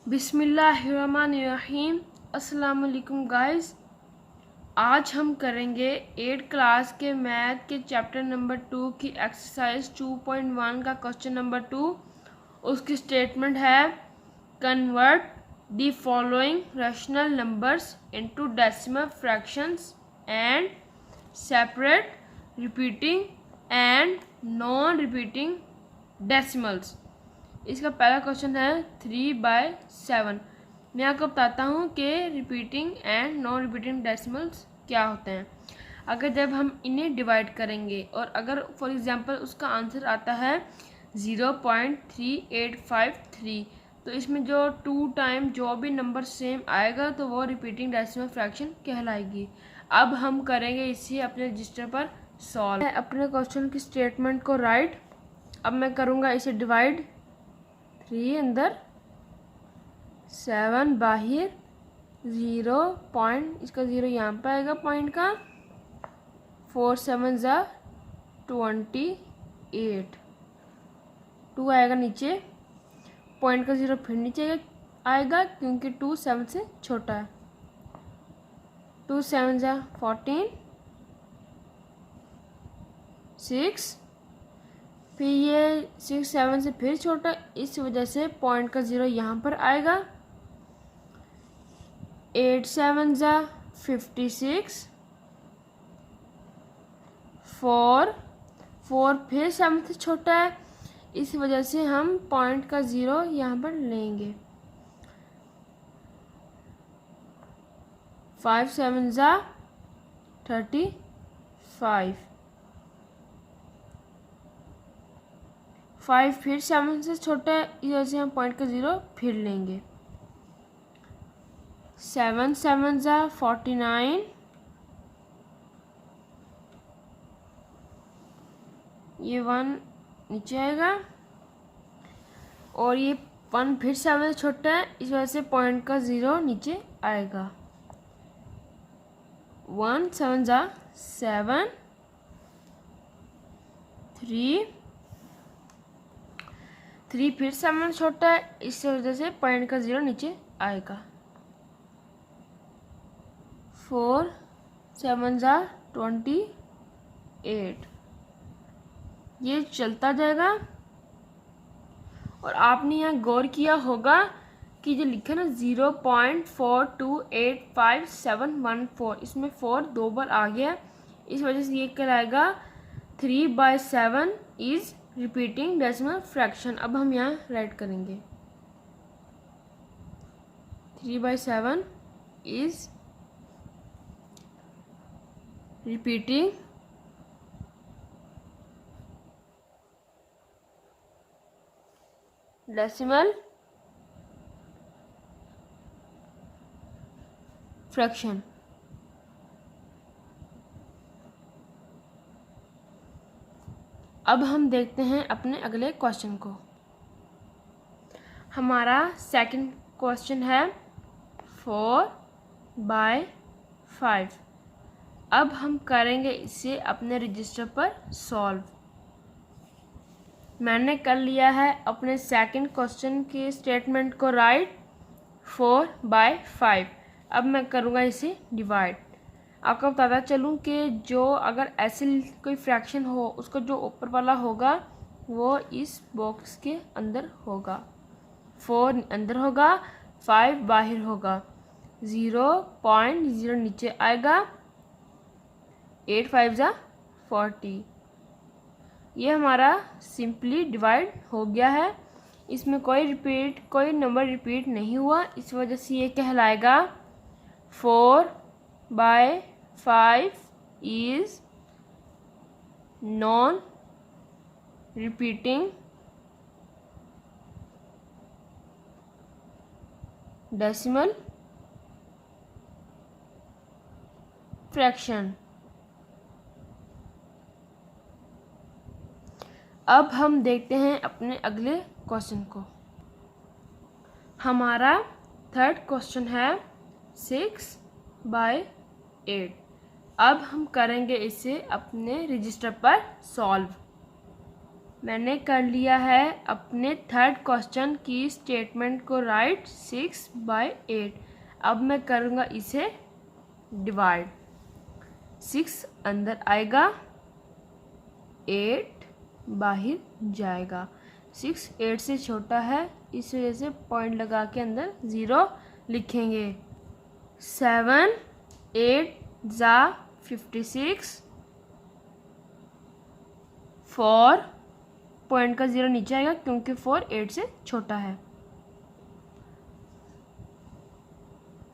बिस्मिल्लाहिर्रहमानिर्रहीम। अस्सलाम वालेकुम गाइस। आज हम करेंगे 8 क्लास के मैथ के चैप्टर नंबर 2 की एक्सरसाइज 2.1 का क्वेश्चन नंबर 2। उसकी स्टेटमेंट है convert the following rational numbers into decimal fractions and separate repeating and non repeating decimals. इसका पहला क्वेश्चन है 3/7। मैं आपको बताता हूँ कि repeating and non repeating decimals क्या होते हैं। अगर जब हम इन्हें डिवाइड करेंगे और अगर फॉर एग्जांपल उसका आंसर आता है 0.3853, तो इसमें जो 2 टाइम जो भी नंबर सेम आएगा तो वो रिपीटिंग डेसिमल फ्रैक्शन कहलाएगी। अब हम करेंगे इसे अपने रजिस्टर पर सॉल्व। अपने क्वेश्चन की स्टेटमेंट को राइट। अब मैं करूँगा इसे डिवाइड। 3 अंदर, 7 बाहर, 0 पॉइंट, इसका 0 यहाँ पर आएगा पॉइंट का। 4 7 ज़ा 28, 2 आएगा नीचे, पॉइंट का 0 फिर नीचे आएगा क्योंकि 2 7 से छोटा है। 2 7 ज़ा 14, 6, फिर ये 6 7 से फिर छोटा, इस वजह से पॉइंट का 0 यहाँ पर आएगा। 8 7 ज़ा 56, 4 फिर 7 से छोटा है, इस वजह से हम पॉइंट का 0 यहाँ पर लेंगे। 5 7 ज़ा 35, 5 फिर 7 से छोटा है, इस वजह से हम पॉइंट का 0 फिर लेंगे। 7 7 ज़ा 49, ये 1 नीचे आएगा और ये 1 फिर 7 से छोटा है, इस वजह से पॉइंट का 0 नीचे आएगा। 1 7 ज़ा 7, 3 फिर 7 छोटा है, इस वजह से पॉइंट का 0 नीचे आएगा। 4 7 ज़ा 28, ये चलता जाएगा। और आपने यहाँ गौर किया होगा कि जो लिखा ना 0.42857114, इसमें 4 2 बार आ गया, इस वजह से ये कहलाएगा 3/7 इज रिपीटिंग डेसिमल फ्रैक्शन। अब हम यहाँ राइट करेंगे 3/7 इज रिपीटिंग डेसिमल फ्रैक्शन। अब हम देखते हैं अपने अगले क्वेश्चन को। हमारा सेकंड क्वेश्चन है 4/5। अब हम करेंगे इसे अपने रजिस्टर पर सॉल्व। मैंने कर लिया है अपने सेकंड क्वेश्चन के स्टेटमेंट को राइट। 4/5। अब मैं करूँगा इसे डिवाइड। आपको बताता चलूँ कि जो अगर ऐसे कोई फ्रैक्शन हो उसका जो ऊपर वाला होगा वो इस बॉक्स के अंदर होगा। 4 अंदर होगा, 5 बाहर होगा, 0.0 नीचे आएगा। 8 5 ज़ा 40। ये हमारा सिंपली डिवाइड हो गया है। इसमें कोई नंबर रिपीट नहीं हुआ, इस वजह से ये कहलाएगा 4/5 is non repeating decimal fraction. अब हम देखते हैं अपने अगले क्वेश्चन को। हमारा थर्ड क्वेश्चन है 6/8। अब हम करेंगे इसे अपने रजिस्टर पर सॉल्व। मैंने कर लिया है अपने थर्ड क्वेश्चन की स्टेटमेंट को राइट 6/8। अब मैं करूँगा इसे डिवाइड। 6 अंदर आएगा, 8 बाहर जाएगा। 6 8 से छोटा है, इस वजह से पॉइंट लगा के अंदर 0 लिखेंगे। 7 8 ज़ा 56। 4 पॉइंट का 0 नीचे आएगा क्योंकि 4 8 से छोटा है।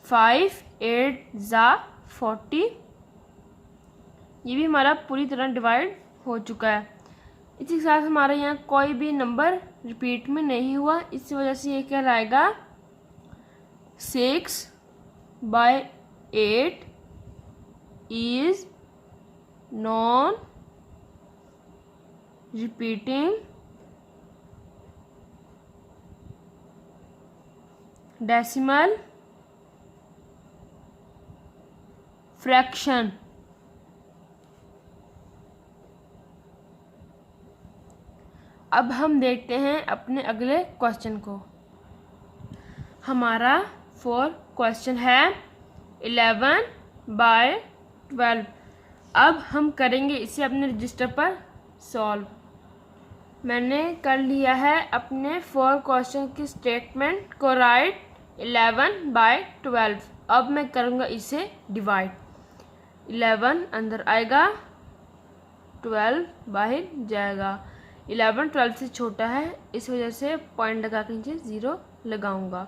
5 8 ज़ा 40। ये भी हमारा पूरी तरह डिवाइड हो चुका है। इसी के साथ हमारे यहाँ कोई भी नंबर रिपीट में नहीं हुआ, इस वजह से ये क्या लाएगा 6/8 is non repeating decimal fraction। अब हम देखते हैं अपने अगले क्वेश्चन को। हमारा 4 क्वेश्चन है 11/12। अब हम करेंगे इसे अपने रजिस्टर पर सॉल्व। मैंने कर लिया है अपने 4 क्वेश्चन की स्टेटमेंट को राइट 11/12। अब मैं करूँगा इसे डिवाइड। 11 अंदर आएगा, 12 बाहर जाएगा। 11 12 से छोटा है, इस वजह से पॉइंट लगा के नीचे 0 लगाऊंगा।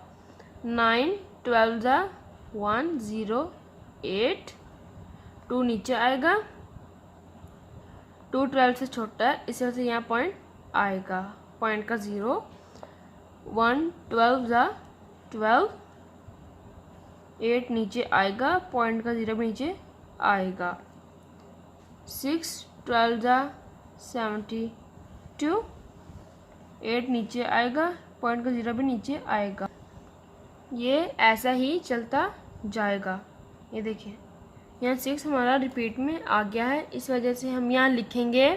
9 12 ज़ा 108। 2 नीचे आएगा, 2 12 से छोटा है, इस वजह से यहाँ पॉइंट आएगा, पॉइंट का 0। 1 12 ज़ा 12। 8 नीचे आएगा, पॉइंट का 0 भी नीचे आएगा। 6 12 ज़ा 72। 8 नीचे आएगा, पॉइंट का 0 भी नीचे आएगा। ये ऐसा ही चलता जाएगा। ये देखिए यहाँ 6 हमारा रिपीट में आ गया है, इस वजह से हम यहाँ लिखेंगे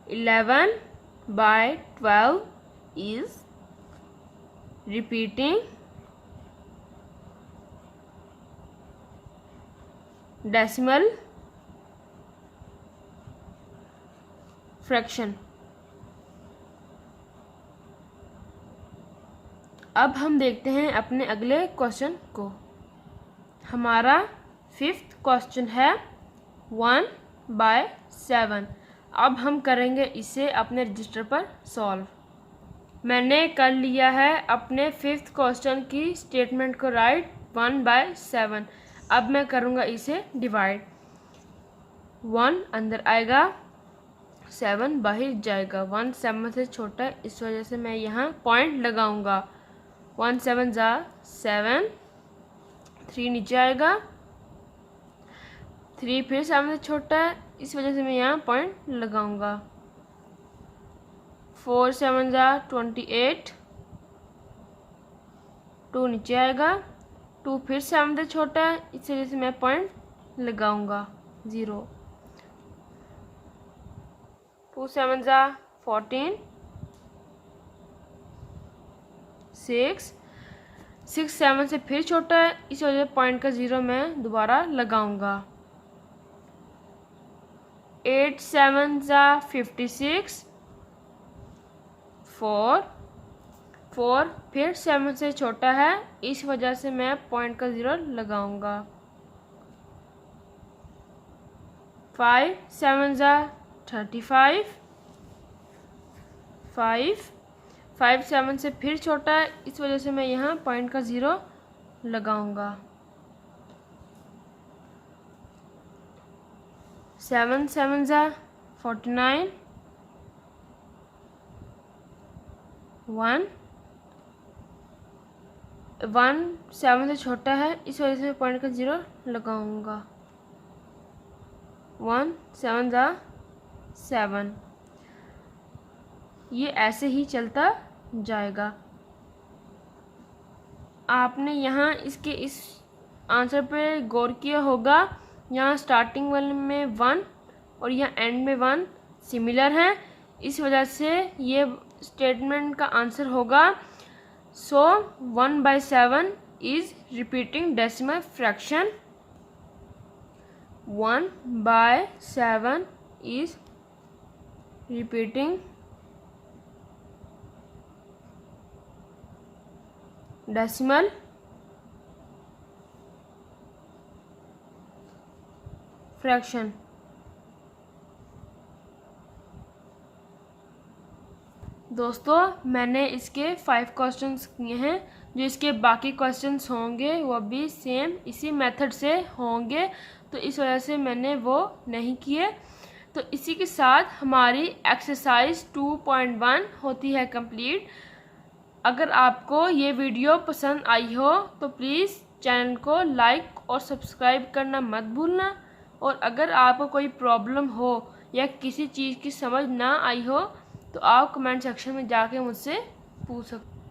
11/12 is repeating decimal fraction। अब हम देखते हैं अपने अगले क्वेश्चन को। हमारा 5th क्वेश्चन है 1/7। अब हम करेंगे इसे अपने रजिस्टर पर सॉल्व। मैंने कर लिया है अपने 5th क्वेश्चन की स्टेटमेंट को राइट 1/7। अब मैं करूँगा इसे डिवाइड। 1 अंदर आएगा, 7 बाहर जाएगा। 1 7 से छोटा है, इस वजह से मैं यहाँ पॉइंट लगाऊंगा। 1 7 ज़ा 7। 3 नीचे आएगा, 3 फिर 7 से छोटा है, इस वजह से मैं यहाँ पॉइंट लगाऊंगा। 4 7 ज़ा 28। 2 नीचे आएगा, 2 फिर 7 से छोटा है, इस वजह से मैं पॉइंट लगाऊंगा 0। 2 7 ज़ा 14। 6 7 से फिर छोटा है, इस वजह से पॉइंट का 0 मैं दोबारा लगाऊंगा। 8 7 ज़ा 56। 4 फिर 7 से छोटा है, इस वजह से मैं पॉइंट का 0 लगाऊंगा। 5 7 ज़ा 35। 5 7 से फिर छोटा है, इस वजह से मैं यहाँ पॉइंट का 0 लगाऊंगा। 7 7 ज़ा 49। 1 7 से छोटा है, इस वजह से मैं पॉइंट का 0 लगाऊंगा। 1 7 ज़ा 7। ये ऐसे ही चलता जाएगा। आपने यहाँ इसके इस आंसर पे गौर किया होगा, यहाँ स्टार्टिंग वाले में 1 और यहाँ एंड में 1 सिमिलर हैं, इस वजह से ये स्टेटमेंट का आंसर होगा। सो 1/7 is repeating decimal fraction. 1/7 is repeating decimal fraction। दोस्तों मैंने इसके 5 क्वेश्चंस किए हैं। जो इसके बाकी क्वेश्चंस होंगे वो भी सेम इसी मेथड से होंगे, तो इस वजह से मैंने वो नहीं किए। तो इसी के साथ हमारी एक्सरसाइज 2.1 होती है कंप्लीट। अगर आपको ये वीडियो पसंद आई हो तो प्लीज़ चैनल को लाइक और सब्सक्राइब करना मत भूलना। और अगर आपको कोई प्रॉब्लम हो या किसी चीज़ की समझ ना आई हो तो आप कमेंट सेक्शन में जाके मुझसे पूछ सकते।